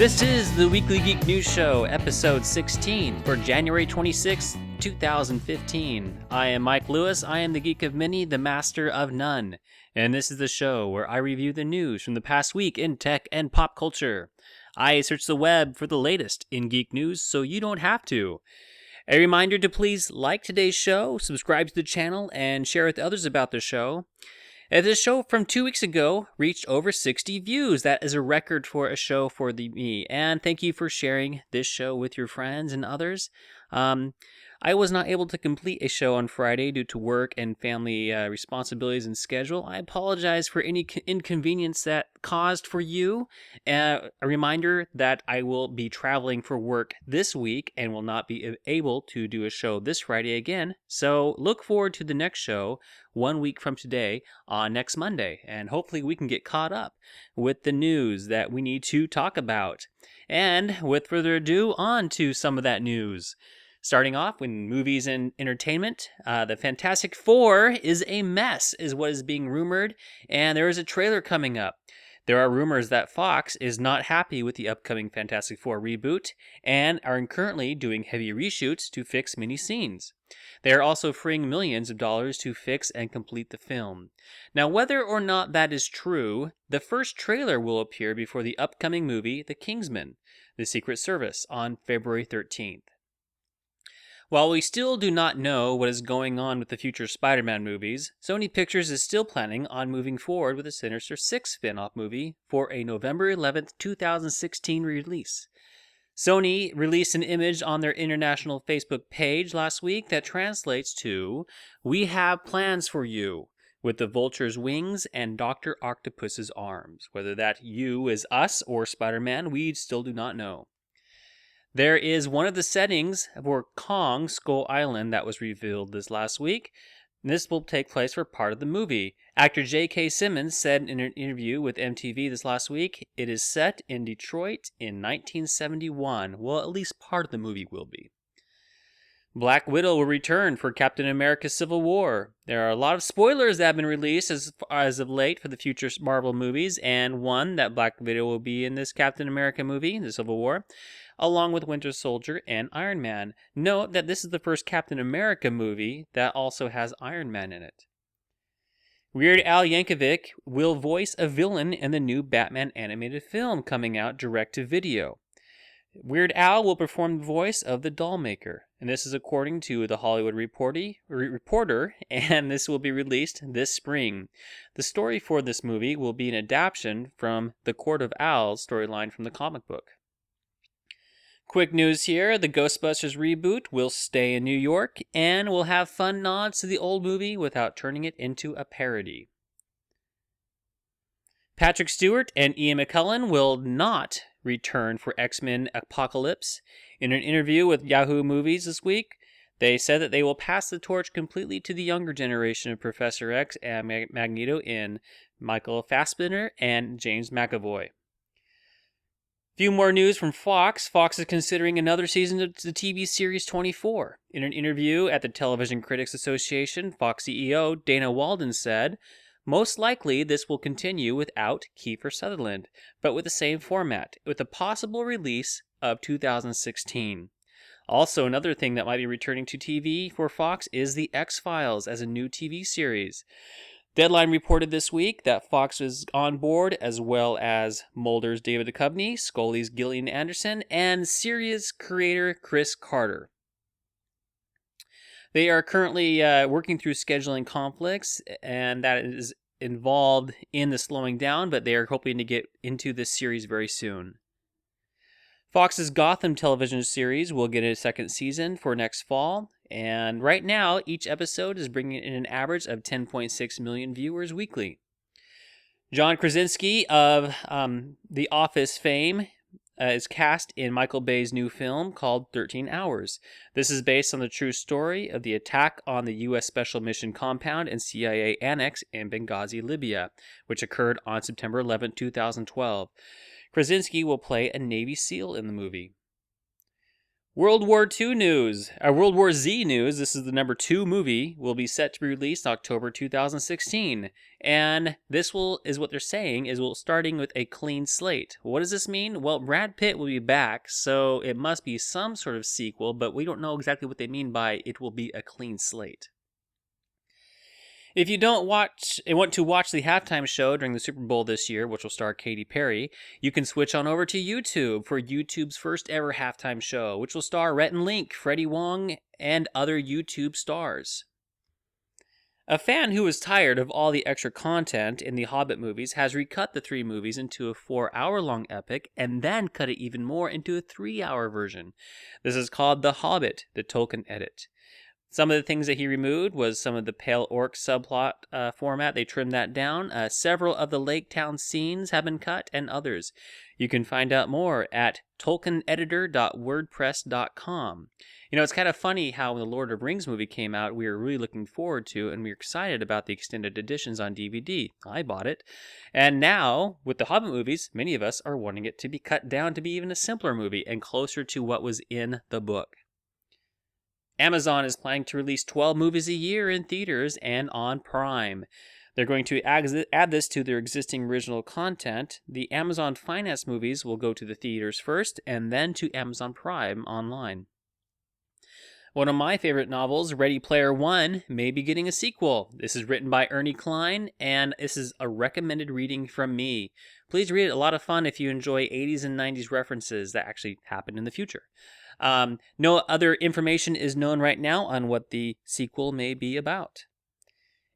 This is the Weekly Geek News Show, episode 16 for January 26, 2015. I am Mike Lewis. I am the geek of many, the master of none. And this is the show where I review the news from the past week in tech and pop culture. I search the web for the latest in geek news so you don't have to. A reminder to please like today's show, subscribe to the channel, and share with others about the show. This show from 2 weeks ago reached over 60 views. That is a record for a show for me. And thank you for sharing this show with your friends and others. I was not able to complete a show on Friday due to work and family responsibilities and schedule. I apologize for any inconvenience that caused for you. A reminder that I will be traveling for work this week and will not be able to do a show this Friday again. So look forward to the next show 1 week from today on next Monday. And hopefully we can get caught up with the news that we need to talk about. And with further ado, on to some of that news. Starting off with movies and entertainment, the Fantastic Four is a mess, is what is being rumored, and there is a trailer coming up. There are rumors that Fox is not happy with the upcoming Fantastic Four reboot, and are currently doing heavy reshoots to fix many scenes. They are also freeing millions of dollars to fix and complete the film. Now, whether or not that is true, the first trailer will appear before the upcoming movie, The Kingsman: The Secret Service, on February 13th. While we still do not know what is going on with the future Spider-Man movies, Sony Pictures is still planning on moving forward with a Sinister Six spin-off movie for a November 11th, 2016 release. Sony released an image on their international Facebook page last week that translates to, "We have plans for you," with the Vulture's wings and Dr. Octopus's arms. Whether that you is us or Spider-Man, we still do not know. There is one of the settings for Kong Skull Island that was revealed this last week. This will take place for part of the movie. Actor J.K. Simmons said in an interview with MTV this last week, it is set in Detroit in 1971. Well, at least part of the movie will be. Black Widow will return for Captain America Civil War. There are a lot of spoilers that have been released as of late for the future Marvel movies, and one that Black Widow will be in this Captain America movie, the Civil War, along with Winter Soldier and Iron Man. Note that this is the first Captain America movie that also has Iron Man in it. Weird Al Yankovic will voice a villain in the new Batman animated film coming out direct to video. Weird Al will perform the voice of the Dollmaker, and this is according to The Hollywood Reporter, and this will be released this spring. The story for this movie will be an adaptation from the Court of Owls storyline from the comic book. Quick news here, the Ghostbusters Reboot will stay in New York and will have fun nods to the old movie without turning it into a parody. Patrick Stewart and Ian McKellen will not return for X-Men Apocalypse. In an interview with Yahoo Movies this week, they said that they will pass the torch completely to the younger generation of Professor X and Magneto in Michael Fassbender and James McAvoy. Few more news from Fox. Fox is considering another season of the TV series 24. In an interview at the Television Critics Association, Fox CEO Dana Walden said, "Most likely this will continue without Kiefer Sutherland, but with the same format, with a possible release of 2016. Also, another thing that might be returning to TV for Fox is The X-Files as a new TV series. Deadline reported this week that Fox is on board, as well as Mulder's David Duchovny, Scully's Gillian Anderson, and Sirius creator Chris Carter. They are currently working through scheduling conflicts, and that is involved in the slowing down, but they are hoping to get into this series very soon. Fox's Gotham television series will get a second season for next fall, and right now, each episode is bringing in an average of 10.6 million viewers weekly. John Krasinski of The Office fame is cast in Michael Bay's new film called 13 Hours. This is based on the true story of the attack on the U.S. Special Mission Compound and CIA Annex in Benghazi, Libya, which occurred on September 11, 2012. Krasinski will play a Navy SEAL in the movie. World War II news, World War Z news. This is the number 2 movie, will be set to be released October 2016. And is what they're saying is starting with a clean slate. What does this mean? Well, Brad Pitt will be back, so it must be some sort of sequel, but we don't know exactly what they mean by it will be a clean slate. If you want to watch the halftime show during the Super Bowl this year, which will star Katy Perry, you can switch on over to YouTube for YouTube's first ever halftime show, which will star Rhett and Link, Freddie Wong, and other YouTube stars. A fan who was tired of all the extra content in the Hobbit movies has recut the 3 movies into a 4-hour-long epic and then cut it even more into a 3-hour version. This is called The Hobbit, the Tolkien edit. Some of the things that he removed was some of the Pale Orc subplot format. They trimmed that down. Several of the Lake Town scenes have been cut, and others. You can find out more at tolkieneditor.wordpress.com. You know, it's kind of funny how when the Lord of the Rings movie came out, we were really looking forward to, and we were excited about the extended editions on DVD. I bought it. And now, with the Hobbit movies, many of us are wanting it to be cut down to be even a simpler movie and closer to what was in the book. Amazon is planning to release 12 movies a year in theaters and on Prime. They're going to add this to their existing original content. The Amazon Finance movies will go to the theaters first and then to Amazon Prime online. One of my favorite novels, Ready Player One, may be getting a sequel. This is written by Ernie Klein, and this is a recommended reading from me. Please read it. A lot of fun if you enjoy 80s and 90s references that actually happened in the future. No other information is known right now on what the sequel may be about.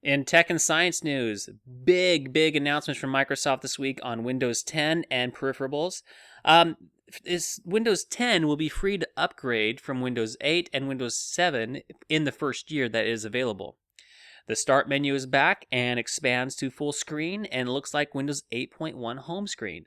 In tech and science news, big announcements from Microsoft this week on Windows 10 and peripherals. Windows 10 will be free to upgrade from Windows 8 and Windows 7 in the first year that it is available. The Start menu is back and expands to full screen and looks like Windows 8.1 home screen.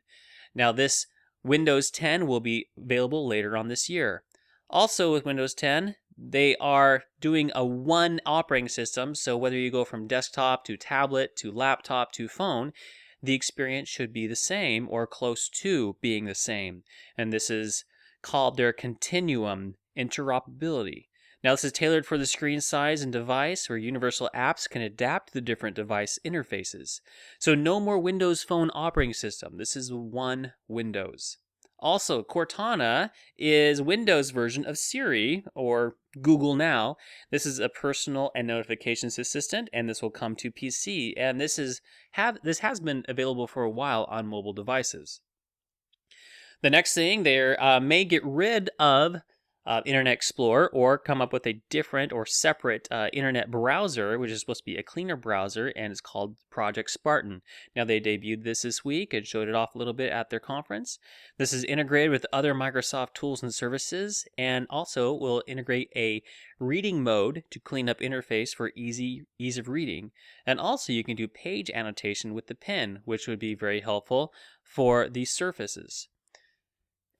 Now this Windows 10 will be available later on this year. Also with Windows 10, they are doing a one operating system, so whether you go from desktop to tablet to laptop to phone, the experience should be the same or close to being the same. And this is called their Continuum interoperability. Now this is tailored for the screen size and device where universal apps can adapt to the different device interfaces. So no more Windows Phone operating system. This is one Windows. Also, Cortana is Windows version of Siri, or Google Now. This is a personal and notifications assistant, and this will come to PC. And this has been available for a while on mobile devices. The next thing, they may get rid of Internet Explorer or come up with a different or separate internet browser, which is supposed to be a cleaner browser, and it's called Project Spartan. Now, they debuted this week and showed it off a little bit at their conference. This is integrated with other Microsoft tools and services, and also will integrate a reading mode to clean up interface for ease of reading. And also, you can do page annotation with the pen, which would be very helpful for these surfaces.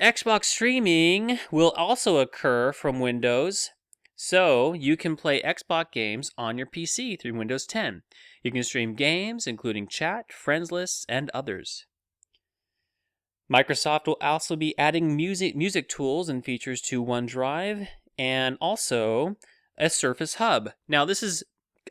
Xbox streaming will also occur from Windows, so you can play Xbox games on your PC through Windows 10. You can stream games, including chat, friends lists, and others. Microsoft will also be adding music tools and features to OneDrive, and also a Surface Hub. Now, this is,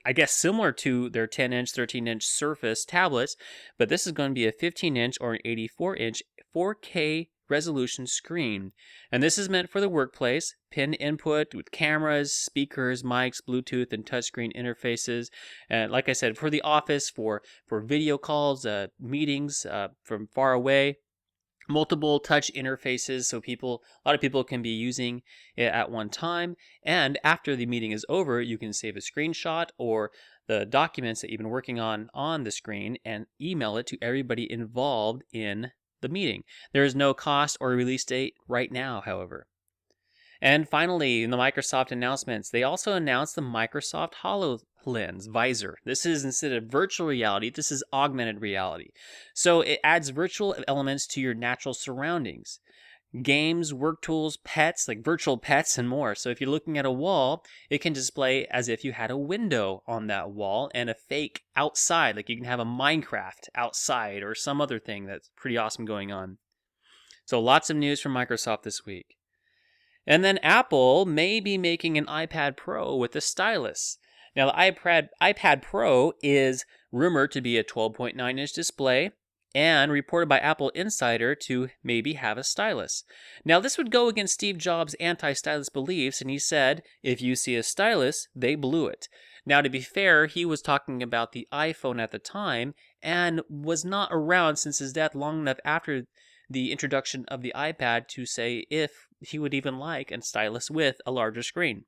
I guess, similar to their 10-inch, 13-inch Surface tablets, but this is going to be a 15-inch or an 84-inch 4K resolution screen. And this is meant for the workplace, pin input with cameras, speakers, mics, Bluetooth, and touchscreen interfaces. And like I said, for the office, for video calls, meetings from far away. Multiple touch interfaces, so a lot of people can be using it at one time. And after the meeting is over, you can save a screenshot or the documents that you've been working on the screen and email it to everybody involved in the meeting. There is no cost or release date right now, however. And finally, in the Microsoft announcements, they also announced the Microsoft HoloLens visor. This is, instead of virtual reality, this is augmented reality. So it adds virtual elements to your natural surroundings. Games, work tools, pets, like virtual pets and more. So if you're looking at a wall, it can display as if you had a window on that wall and a fake outside. Like you can have a Minecraft outside or some other thing that's pretty awesome going on. So lots of news from Microsoft this week. And then Apple may be making an iPad Pro with a stylus. Now, the iPad Pro is rumored to be a 12.9-inch display and reported by Apple Insider to maybe have a stylus. Now, this would go against Steve Jobs' anti-stylus beliefs, and he said, if you see a stylus, they blew it. Now, to be fair, he was talking about the iPhone at the time and was not around since his death long enough after the introduction of the iPad to say if he would even like a stylus with a larger screen.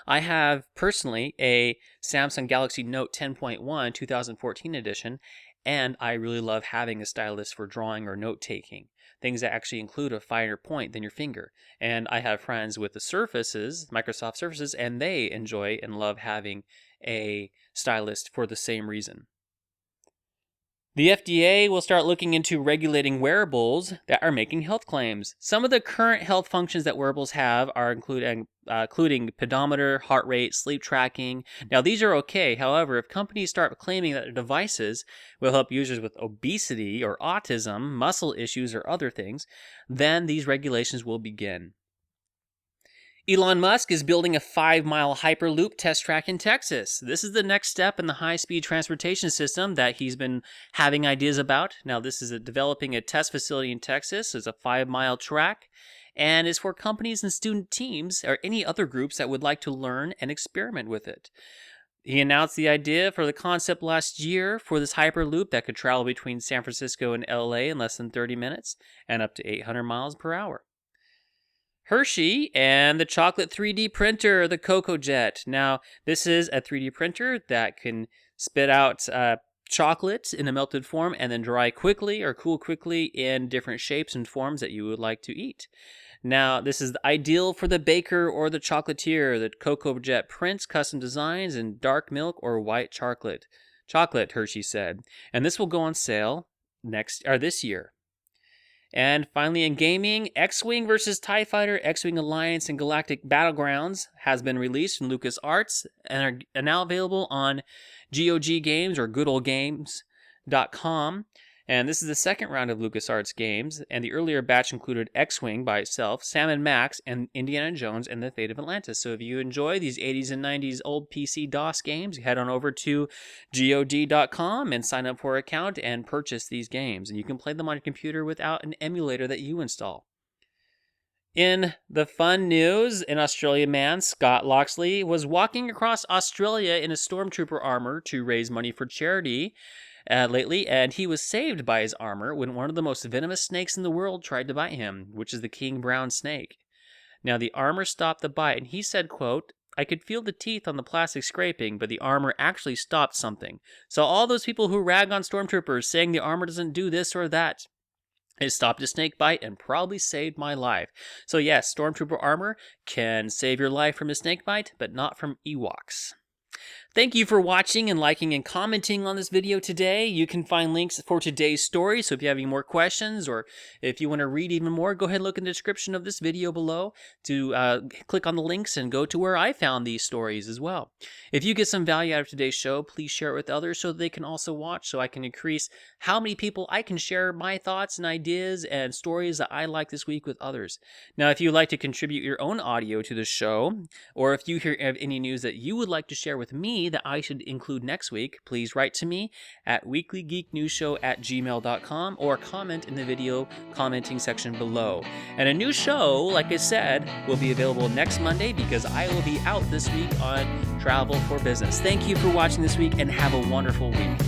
I have personally a Samsung Galaxy Note 10.1 2014 edition, and I really love having a stylus for drawing or note-taking, things that actually include a finer point than your finger. And I have friends with the Surfaces, Microsoft Surfaces, and they enjoy and love having a stylus for the same reason. The FDA will start looking into regulating wearables that are making health claims. Some of the current health functions that wearables have are including pedometer, heart rate, sleep tracking. Now, these are okay. However, if companies start claiming that their devices will help users with obesity or autism, muscle issues, or other things, then these regulations will begin. Elon Musk is building a 5-mile Hyperloop test track in Texas. This is the next step in the high-speed transportation system that he's been having ideas about. Now, this is developing a test facility in Texas. It's a 5-mile track, and is for companies and student teams or any other groups that would like to learn and experiment with it. He announced the idea for the concept last year for this Hyperloop that could travel between San Francisco and LA in less than 30 minutes and up to 800 miles per hour. Hershey and the chocolate 3D printer, the Cocoa Jet. Now, this is a 3D printer that can spit out chocolate in a melted form and then dry quickly or cool quickly in different shapes and forms that you would like to eat. Now, this is ideal for the baker or the chocolatier. The Cocoa Jet prints custom designs in dark milk or white chocolate, Hershey said. And this will go on sale this year. And finally, in gaming, X-Wing vs. TIE Fighter, X-Wing Alliance, and Galactic Battlegrounds has been released from LucasArts and are now available on GOG Games or goodoldgames.com. And this is the second round of LucasArts games, and the earlier batch included X-Wing by itself, Sam & Max, and Indiana Jones and the Fate of Atlantis. So if you enjoy these 80s and 90s old PC DOS games, head on over to GOG.com and sign up for an account and purchase these games. And you can play them on your computer without an emulator that you install. In the fun news, an Australian man, Scott Loxley, was walking across Australia in a stormtrooper armor to raise money for charity lately, and he was saved by his armor when one of the most venomous snakes in the world tried to bite him, which is the king brown snake. Now, the armor stopped the bite, and he said, quote, "I could feel the teeth on the plastic scraping, but the armor actually stopped something. So all those people who rag on stormtroopers saying the armor doesn't do this or that, it stopped a snake bite and probably saved my life." So yes, stormtrooper armor can save your life from a snake bite, but not from Ewoks. Thank you for watching and liking and commenting on this video today. You can find links for today's story, so if you have any more questions or if you want to read even more, go ahead and look in the description of this video below to click on the links and go to where I found these stories as well. If you get some value out of today's show, please share it with others so they can also watch, so I can increase how many people I can share my thoughts and ideas and stories that I like this week with others. Now, if you'd like to contribute your own audio to the show, or if you hear of any news that you would like to share with me that I should include next week, please write to me at weeklygeeknewsshow@gmail.com or comment in the video commenting section below. And a new show, like I said, will be available next Monday because I will be out this week on travel for business. Thank you for watching this week and have a wonderful week.